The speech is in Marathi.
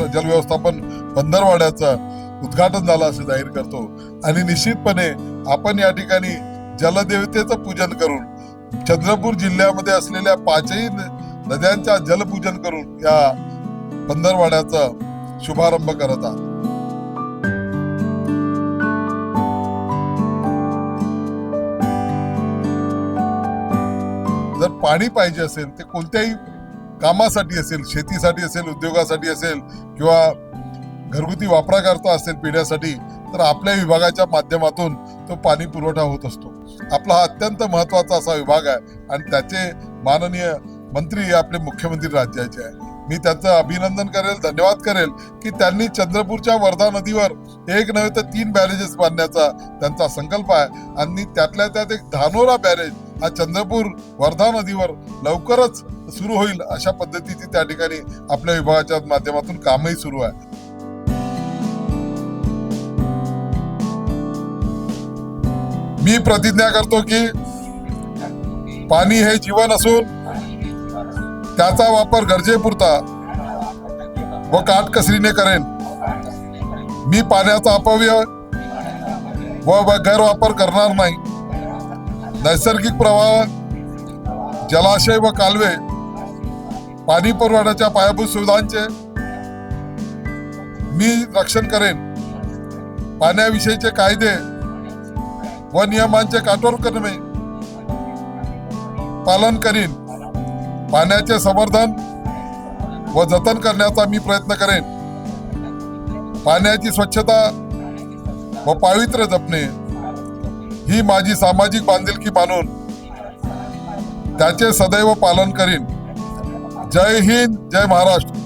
जलव्यवस्थापन पंधरवाड्याचं उद्घाटन झालं असं जाहीर करतो आणि निश्चितपणे आपण या ठिकाणी जलदेवतेचं पूजन करून चंद्रपूर जिल्ह्यामध्ये असलेल्या 5ही नद्यांच्या जलपूजन करून या पंधरवाड्याचा शुभारंभ करत आहात. जर पाणी पाहिजे असेल ते कोणत्याही कामासाठी असेल, शेतीसाठी असेल, उद्योगासाठी असेल किंवा घरगुती वापराकरता असेल, पिण्यासाठी, तर आपल्या विभागाच्या माध्यमातून तो पाणी पुरवठा होत असतो. आपला हा अत्यंत महत्वाचा असा विभाग आहे आणि त्याचे माननीय मंत्री हे आपले मुख्यमंत्री राज्याचे आहे. मी त्यांचं अभिनंदन करेल, धन्यवाद करेल की त्यांनी चंद्रपूरच्या वर्धा नदीवर एक नव्हे तर 3 बॅरेजेस बांधण्याचा त्यांचा संकल्प आहे आणि त्यातल्या त्यात एक धानोरा बॅरेज हा चंद्रपूर वर्धा नदीवर लवकरच सुरू होईल अशा पद्धतीची त्या ठिकाणी आपल्या विभागाच्या माध्यमातून कामही सुरू आहे. मी प्रतिज्ञा करतो की पाणी हे जीवन असून त्याचा वापर गरजेपुरता व काटकसरीने करेन. मी पाण्याचा अपव्यय व गैरवापर करणार नाही. नैसर्गिक प्रवाह, जलाशय व कालवे, पाणी पुरवठ्याच्या पायाभूत सुविधांचे मी रक्षण करेन. पाण्याविषयीचे कायदे व नियमांचे काटेकोरपणे पालन करीन. पाण्याचे संवर्धन व जतन करण्याचा मी प्रयत्न करेन. पाण्याची स्वच्छता व पावित्र्य जपणे ही माझी सामाजिक बांधिलकी मानून त्याचे सदैव पालन करीन. जय हिंद, जय महाराष्ट्र.